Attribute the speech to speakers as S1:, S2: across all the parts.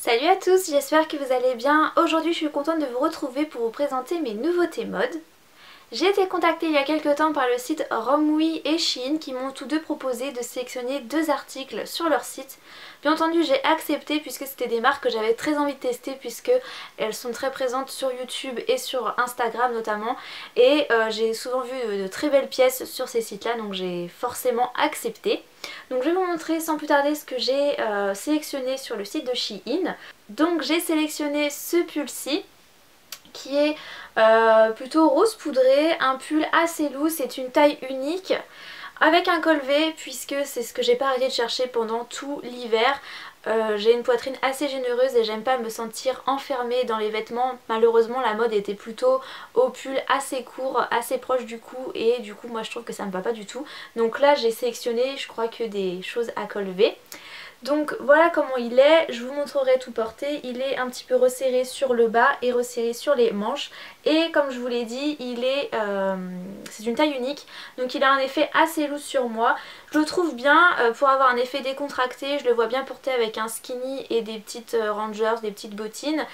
S1: Salut à tous, j'espère que vous allez bien. Aujourd'hui je suis contente de vous retrouver pour vous présenter mes nouveautés mode. J'ai été contactée il y a quelques temps par le site Romwe et Shein qui m'ont tous deux proposé de sélectionner deux articles sur leur site. Bien entendu j'ai accepté puisque c'était des marques que j'avais très envie de tester puisque elles sont très présentes sur YouTube et sur Instagram notamment. Et j'ai souvent vu de très belles pièces sur ces sites là, donc j'ai forcément accepté. Donc je vais vous montrer sans plus tarder ce que j'ai sélectionné sur le site de Shein. Donc j'ai sélectionné ce pull-ci qui est plutôt rose poudré, un pull assez lourd, c'est une taille unique avec un col V puisque c'est ce que j'ai pas arrêté de chercher pendant tout l'hiver. J'ai une poitrine assez généreuse et j'aime pas me sentir enfermée dans les vêtements. Malheureusement la mode était plutôt au pull assez court, assez proche du cou, et du coup moi je trouve que ça me va pas du tout. Donc là j'ai sélectionné je crois que des choses à col V. Donc voilà comment il est, je vous montrerai tout porté. Il est un petit peu resserré sur le bas et resserré sur les manches. Et comme je vous l'ai dit, c'est une taille unique, donc il a un effet assez loose sur moi. Je le trouve bien pour avoir un effet décontracté, je le vois bien porté avec un skinny et des petites rangers, des petites bottines.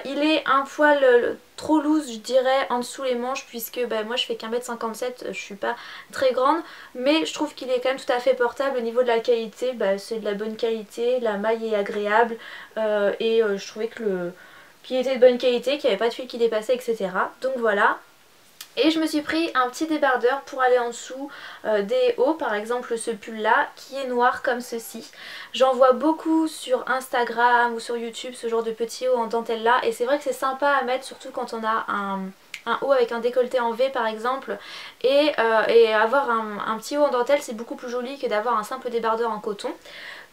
S1: Il est un poil trop loose je dirais en dessous les manches puisque moi je fais qu'1m57, je suis pas très grande, mais je trouve qu'il est quand même tout à fait portable. Au niveau de la qualité, c'est de la bonne qualité, la maille est agréable je trouvais qu'il était de bonne qualité, qu'il n'y avait pas de fil qui dépassait, etc. Donc voilà. Et je me suis pris un petit débardeur pour aller en dessous des hauts, par exemple ce pull là qui est noir comme ceci. J'en vois beaucoup sur Instagram ou sur YouTube, ce genre de petits hauts en dentelle là, et c'est vrai que c'est sympa à mettre surtout quand on a un haut avec un décolleté en V par exemple, et avoir un petit haut en dentelle c'est beaucoup plus joli que d'avoir un simple débardeur en coton.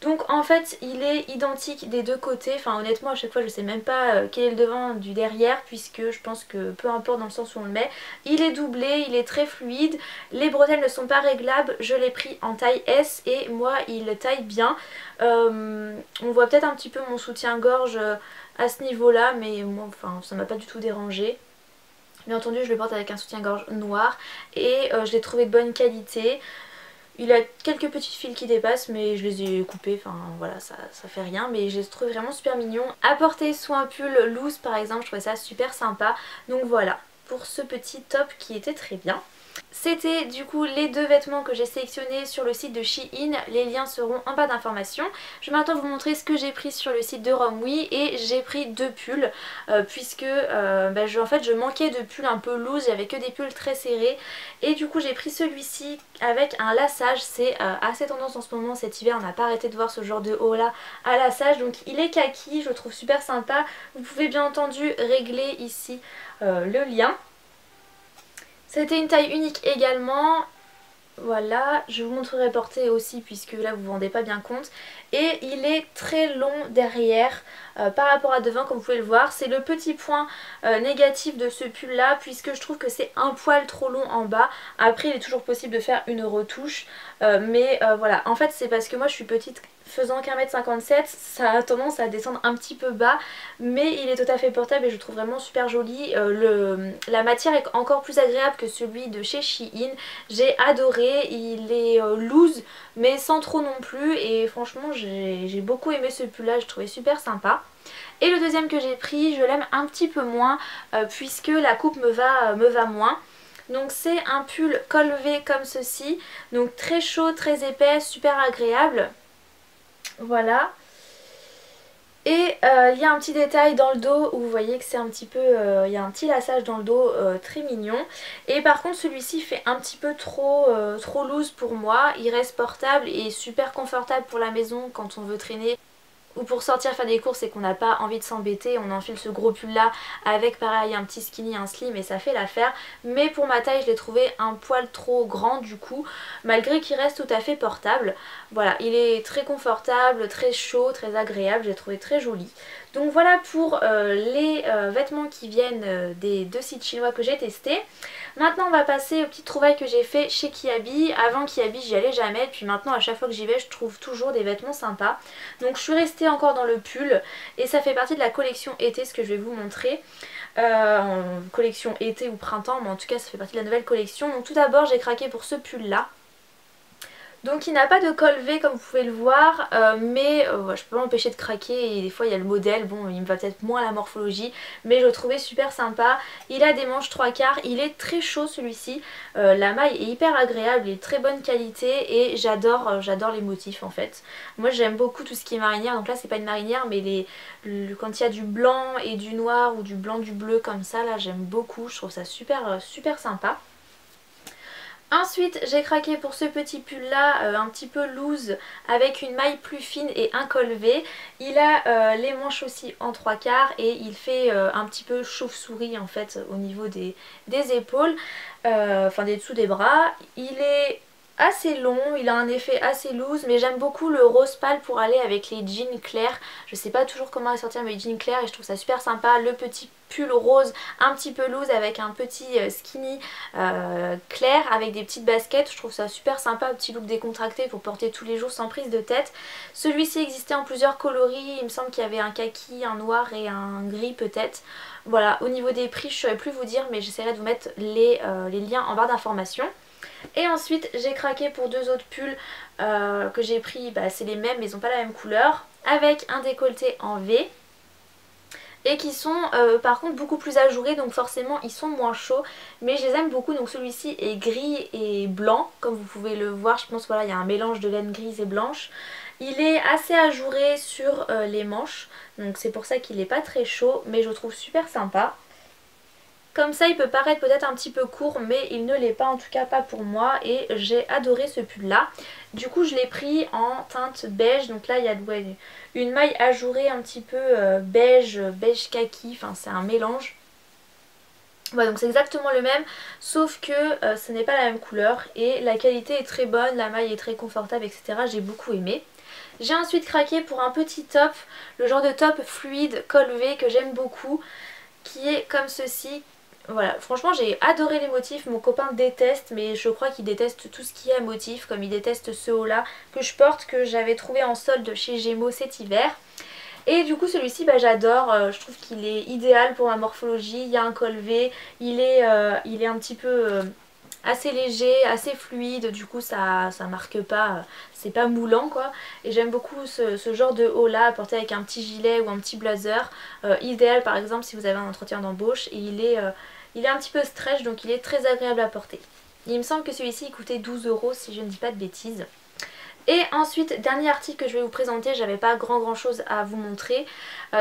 S1: Donc en fait il est identique des deux côtés, enfin honnêtement à chaque fois je sais même pas quel est le devant du derrière puisque je pense que peu importe dans le sens où on le met. Il est doublé, il est très fluide, les bretelles ne sont pas réglables, je l'ai pris en taille S et moi il taille bien. On voit peut-être un petit peu mon soutien-gorge à ce niveau là, mais moi enfin ça m'a pas du tout dérangé. Bien entendu je le porte avec un soutien-gorge noir et je l'ai trouvé de bonne qualité. Il a quelques petites fils qui dépassent mais je les ai coupés, enfin voilà ça fait rien, mais je les trouve vraiment super mignons. À porter sous un pull loose par exemple, je trouvais ça super sympa. Donc voilà pour ce petit top qui était très bien. C'était du coup les deux vêtements que j'ai sélectionnés sur le site de Shein, les liens seront en bas d'informations. Je vais maintenant vous montrer ce que j'ai pris sur le site de Romwe et j'ai pris deux pulls puisque en fait je manquais de pulls un peu loose, j'avais que des pulls très serrés et du coup j'ai pris celui-ci avec un lassage. C'est assez tendance en ce moment cet hiver, on n'a pas arrêté de voir ce genre de haut là à lassage, donc il est kaki, je le trouve super sympa. Vous pouvez bien entendu régler ici le lien. C'était une taille unique également, voilà, je vous montrerai porté aussi puisque là vous vous rendez pas bien compte. Et il est très long derrière par rapport à devant comme vous pouvez le voir. C'est le petit point négatif de ce pull là puisque je trouve que c'est un poil trop long en bas. Après il est toujours possible de faire une retouche voilà, en fait c'est parce que moi je suis petite, faisant qu'1m57 ça a tendance à descendre un petit peu bas, mais il est tout à fait portable et je le trouve vraiment super joli. La matière est encore plus agréable que celui de chez Shein, j'ai adoré. Il est loose mais sans trop non plus et franchement j'ai beaucoup aimé ce pull là, je trouvais super sympa. Et le deuxième que j'ai pris je l'aime un petit peu moins puisque la coupe me va moins. Donc c'est un pull col V comme ceci, donc très chaud, très épais, super agréable. Voilà. Et il y a un petit détail dans le dos où vous voyez que c'est un petit peu, il y a un petit lassage dans le dos très mignon. Et par contre celui-ci fait un petit peu trop loose pour moi. Il reste portable et super confortable pour la maison quand on veut traîner ou pour sortir faire des courses et qu'on n'a pas envie de s'embêter. On enfile ce gros pull là avec pareil un petit skinny, un slim et ça fait l'affaire. Mais pour ma taille je l'ai trouvé un poil trop grand du coup, malgré qu'il reste tout à fait portable. Voilà, il est très confortable, très chaud, très agréable, j'ai trouvé très joli. Donc voilà pour les vêtements qui viennent des deux sites chinois que j'ai testés. Maintenant on va passer aux petites trouvailles que j'ai fait chez Kiabi. Avant Kiabi j'y allais jamais, puis maintenant à chaque fois que j'y vais je trouve toujours des vêtements sympas. Donc je suis restée encore dans le pull et ça fait partie de la collection été, ce que je vais vous montrer. Collection été ou printemps, mais en tout cas ça fait partie de la nouvelle collection. Donc tout d'abord j'ai craqué pour ce pull là. Donc il n'a pas de col V comme vous pouvez le voir, mais ouais, je peux pas m'empêcher de craquer et des fois il y a le modèle, bon il me va peut-être moins à la morphologie, mais je le trouvais super sympa. Il a des manches 3/4, il est très chaud celui-ci, la maille est hyper agréable, il est de très bonne qualité et j'adore les motifs en fait. Moi j'aime beaucoup tout ce qui est marinière, donc là c'est pas une marinière mais quand il y a du blanc et du noir ou du blanc du bleu comme ça, là j'aime beaucoup, je trouve ça super sympa. Ensuite j'ai craqué pour ce petit pull là, un petit peu loose avec une maille plus fine et un col V. Il a les manches aussi en 3/4 et il fait un petit peu chauve-souris en fait au niveau des épaules, enfin des dessous des bras. Il est assez long, il a un effet assez loose mais j'aime beaucoup le rose pâle pour aller avec les jeans clairs. Je sais pas toujours comment ressortir mes jeans clairs et je trouve ça super sympa. Le petit pull rose un petit peu loose avec un petit skinny clair avec des petites baskets, je trouve ça super sympa, un petit look décontracté pour porter tous les jours sans prise de tête. Celui-ci existait en plusieurs coloris, il me semble qu'il y avait un kaki, un noir et un gris peut-être. Voilà, au niveau des prix je ne saurais plus vous dire mais j'essaierai de vous mettre les liens en barre d'informations. Et ensuite j'ai craqué pour deux autres pulls que j'ai pris, c'est les mêmes mais ils n'ont pas la même couleur, avec un décolleté en V et qui sont par contre beaucoup plus ajourés, donc forcément ils sont moins chauds mais je les aime beaucoup. Donc celui-ci est gris et blanc comme vous pouvez le voir, je pense voilà il y a un mélange de laine grise et blanche. Il est assez ajouré sur les manches donc c'est pour ça qu'il n'est pas très chaud mais je le trouve super sympa. Comme ça il peut paraître peut-être un petit peu court mais il ne l'est pas, en tout cas pas pour moi, et j'ai adoré ce pull là. Du coup je l'ai pris en teinte beige, donc là il y a une maille ajourée un petit peu beige kaki, enfin c'est un mélange. Voilà, donc c'est exactement le même sauf que ce n'est pas la même couleur et la qualité est très bonne, la maille est très confortable etc. J'ai beaucoup aimé. J'ai ensuite craqué pour un petit top, le genre de top fluide col V que j'aime beaucoup, qui est comme ceci. Voilà, franchement j'ai adoré les motifs, mon copain déteste mais je crois qu'il déteste tout ce qui est à motif, comme il déteste ce haut là que je porte, que j'avais trouvé en solde chez Gémeaux cet hiver. Et du coup celui-ci j'adore, je trouve qu'il est idéal pour ma morphologie, il y a un col V, il est un petit peu assez léger, assez fluide, du coup ça marque pas, c'est pas moulant quoi. Et j'aime beaucoup ce genre de haut là à porter avec un petit gilet ou un petit blazer, idéal par exemple si vous avez un entretien d'embauche. Et il est un petit peu stretch donc il est très agréable à porter. Il me semble que celui-ci il coûtait 12 € si je ne dis pas de bêtises. Et ensuite, dernier article que je vais vous présenter, j'avais pas grand chose à vous montrer.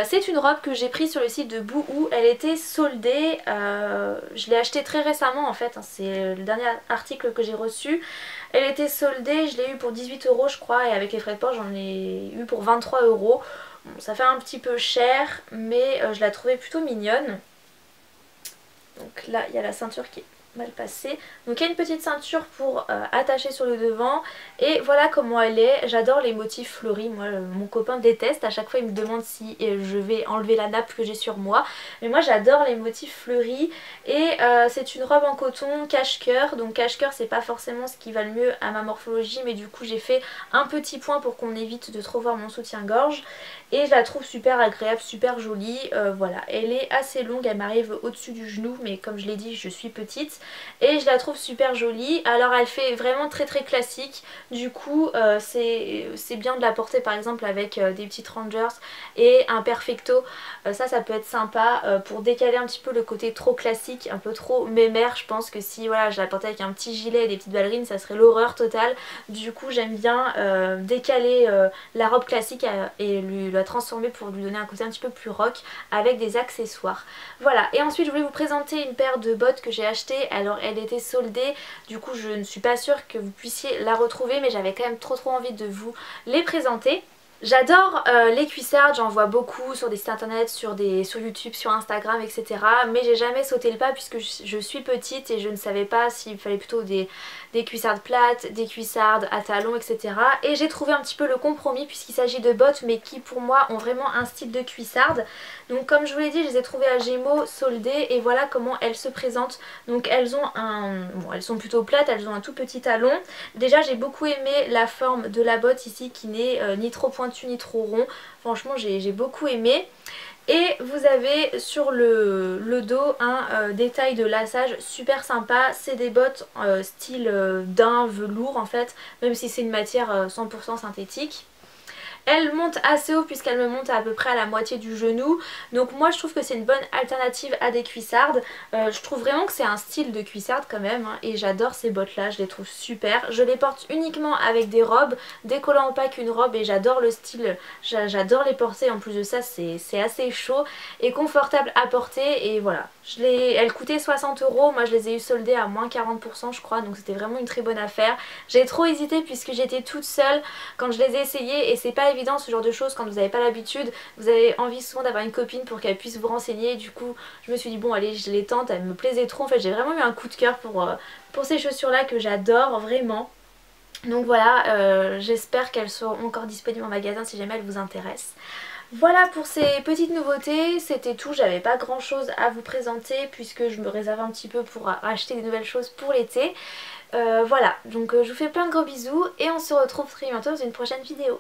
S1: C'est une robe que j'ai prise sur le site de Boohoo, elle était soldée, je l'ai achetée très récemment en fait, hein, c'est le dernier article que j'ai reçu. Elle était soldée, je l'ai eu pour 18 € je crois et avec les frais de port j'en ai eu pour 23 €. Bon, ça fait un petit peu cher mais je la trouvais plutôt mignonne. Donc là il y a la ceinture qui est mal passée. Donc il y a une petite ceinture pour attacher sur le devant et voilà comment elle est. J'adore les motifs fleuris, moi mon copain déteste, à chaque fois il me demande si je vais enlever la nappe que j'ai sur moi, mais moi j'adore les motifs fleuris. Et c'est une robe en coton cache-cœur, donc cache-cœur c'est pas forcément ce qui va le mieux à ma morphologie mais du coup j'ai fait un petit point pour qu'on évite de trop voir mon soutien-gorge et je la trouve super agréable, super jolie. Voilà, elle est assez longue, elle m'arrive au-dessus du genou mais comme je l'ai dit je suis petite et je la trouve super jolie. Alors elle fait vraiment très classique, du coup c'est bien de la porter par exemple avec des petites Rangers et un perfecto, ça peut être sympa pour décaler un petit peu le côté trop classique, un peu trop mémère. Je pense que si voilà, je la portais avec un petit gilet et des petites ballerines ça serait l'horreur totale, du coup j'aime bien décaler la robe classique et la transformer pour lui donner un côté un petit peu plus rock avec des accessoires. Voilà, et ensuite je voulais vous présenter une paire de bottes que j'ai achetées. Alors elle était soldée, du coup je ne suis pas sûre que vous puissiez la retrouver mais j'avais quand même trop envie de vous les présenter. J'adore les cuissardes, j'en vois beaucoup sur des sites internet, sur YouTube, sur Instagram etc. Mais j'ai jamais sauté le pas puisque je suis petite et je ne savais pas s'il fallait plutôt des cuissardes plates, des cuissardes à talons etc. Et j'ai trouvé un petit peu le compromis puisqu'il s'agit de bottes mais qui pour moi ont vraiment un style de cuissarde. Donc comme je vous l'ai dit, je les ai trouvées à Gémeaux soldées et voilà comment elles se présentent. Donc elles ont elles sont plutôt plates, elles ont un tout petit talon. Déjà j'ai beaucoup aimé la forme de la botte ici qui n'est ni trop pointue ni trop rond. Franchement j'ai beaucoup aimé. Et vous avez sur le dos un détail de laçage super sympa. C'est des bottes style daim, velours en fait, même si c'est une matière 100% synthétique. Elle monte assez haut puisqu'elle me monte à peu près à la moitié du genou. Donc moi je trouve que c'est une bonne alternative à des cuissardes. Je trouve vraiment que c'est un style de cuissarde quand même hein, et j'adore ces bottes là, je les trouve super. Je les porte uniquement avec des robes, des collants opaques, une robe et j'adore le style, j'adore les porter. En plus de ça c'est assez chaud et confortable à porter et voilà. Elles coûtaient 60 €, moi je les ai eu soldées à moins 40% je crois, donc c'était vraiment une très bonne affaire. J'ai trop hésité puisque j'étais toute seule quand je les ai essayées et c'est pas évident ce genre de choses quand vous n'avez pas l'habitude. Vous avez envie souvent d'avoir une copine pour qu'elle puisse vous renseigner. Du coup je me suis dit bon allez je les tente, elles me plaisaient trop. En fait j'ai vraiment eu un coup de cœur pour ces chaussures là que j'adore vraiment. Donc voilà, j'espère qu'elles seront encore disponibles en magasin si jamais elles vous intéressent. Voilà pour ces petites nouveautés, c'était tout, j'avais pas grand chose à vous présenter puisque je me réserve un petit peu pour acheter des nouvelles choses pour l'été. Voilà, donc je vous fais plein de gros bisous et on se retrouve très bientôt dans une prochaine vidéo.